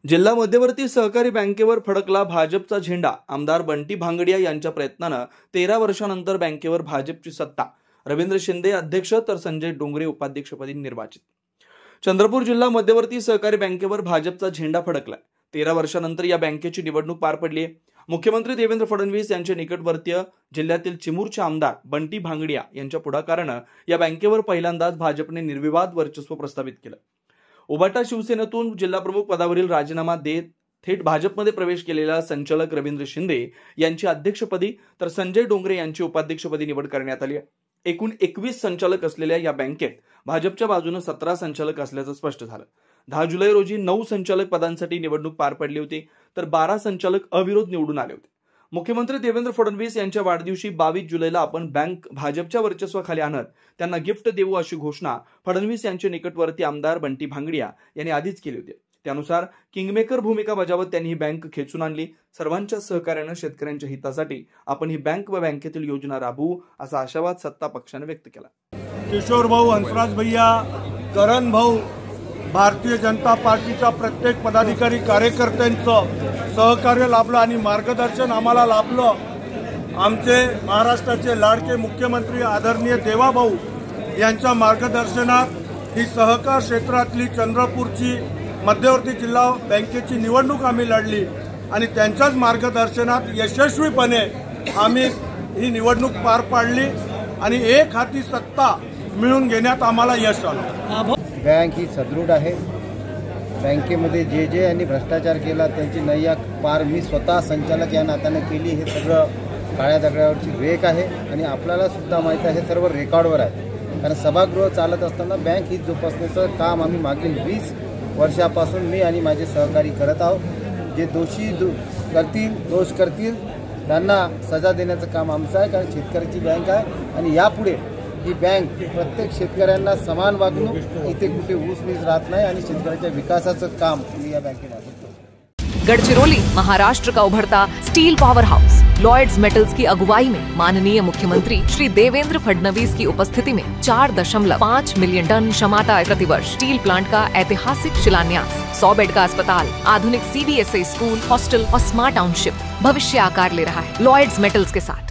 जिल्हा मध्यवर्ती सहकारी बँकेवर फडकला भाजपचा झेंडा। आमदार बंटी भांगडिया यांच्या प्रयत्नानं 13 वर्षांनंतर बँकेवर भाजपची सत्ता। रवींद्र शिंदे अध्यक्ष तर संजय डोंगरे उपाध्यक्षपदी निर्वाचित। चंद्रपूर जिल्हा मध्यवर्ती सहकारी बँकेवर भाजपचा झेंडा फडकलाय। 13 वर्षांनंतर या बँकेची निवडणूक पार पडली आहे। मुख्यमंत्री देवेंद्र फडणवीस यांचे निकटवर्तीय जिल्ह्यातील चिमूरचे आमदार बंटी भांगडिया यांच्या पुढाकारानं या बँकेवर पहिल्यांदाच भाजपने निर्विवाद वर्चस्व प्रस्थापित केलं। उबाटा शिवसेनेतून जिल्हाप्रमुख पदावरील राजीनामा देत थेट भाजपमध्ये प्रवेश केलेला संचालक रवींद्र शिंदे यांची अध्यक्षपदी तर संजय डोंगरे यांची उपाध्यक्षपदी निवड करण्यात आली आहे। एकूण 21 संचालक असलेल्या या बँकेत भाजपच्या बाजूने 17 संचालक असल्याचं स्पष्ट झालं। 10 जुलै रोजी 9 संचालक पदांसाठी निवडणूक पार पडली होती, तर 12 संचालक अविरोध निवडून आले होते। मुख्यमंत्री देवेंद्र फडणवीस यांच्या वाढदिवशी 22 जुलैला आपण बँक भाजपच्या वर्चस्वाखाली आणत त्यांना गिफ्ट देऊ अशी घोषणा फडणवीस यांचे निकटवर्ती आमदार बंटी भांगडिया यांनी आधीच केली होती। त्यानुसार किंगमेकर भूमिका बजावत त्यांनी ही बँक खेचून आणली। सर्वांच्या सहकार्याने शेतकऱ्यांच्या हितासाठी आपण ही बँक व बँकेतील योजना राबवू असा आशावाद सत्ता पक्षाने व्यक्त केला। किशोर भाऊ, हंसराज भैया, करण भाऊ, भारतीय जनता पार्टीचा प्रत्येक पदाधिकारी कार्यकर्त्यांचं सहकार्य लाभलं आणि मार्गदर्शन आम्हाला लाभलं। आमचे महाराष्ट्राचे लाडके मुख्यमंत्री आदरणीय देवाभाऊ यांच्या मार्गदर्शनात ही सहकार क्षेत्रातली चंद्रपूरची मध्यवर्ती जिल्हा बँकेची निवडणूक आम्ही लढली आणि त्यांच्याच मार्गदर्शनात यशस्वीपणे आम्ही ही निवडणूक पार पाडली आणि एक हाती सत्ता मिळवून घेण्यात आम्हाला यश आलं। बँक ही सदृढ आहे। बँकेमध्ये जे यांनी भ्रष्टाचार केला त्यांची नैया पार मी स्वतः संचालक या नात्याने केली। हे सगळं काळ्या दगडावरची रेख आहे आणि आपल्याला सुद्धा माहीत आहे, हे सर्व रेकॉर्डवर आहे। कारण सभागृह चालत असताना बँक ही जोपासण्याचं काम आम्ही मागील 20 वर्षापासून मी आणि माझे सहकारी करत आहोत। जे दोष करतील त्यांना सजा देण्याचं काम आमचं आहे, कारण शेतकऱ्याची बँक आहे आणि यापुढे ही बँक प्रत्येक शेतकऱ्यांना समान वागणूक, इथे कुठे ऊसनीच राहत नाही आणि शेतकऱ्याच्या विकासाचं काम या बँकेने करतो। गढ़चिरौली महाराष्ट्र का उभरता steel powerhouse Lloyds Metals की अगुवाई में माननीय मुख्यमंत्री श्री देवेंद्र फडणवीस की उपस्थिति में 4.5 मिलियन टन क्षमता प्रतिवर्ष स्टील प्लांट का ऐतिहासिक शिलान्यास। 100 बेड का अस्पताल, आधुनिक CBSE स्कूल, हॉस्टल और स्मार्ट टाउनशिप भविष्य आकार ले रहा है लॉयड्स मेटल्स के साथ।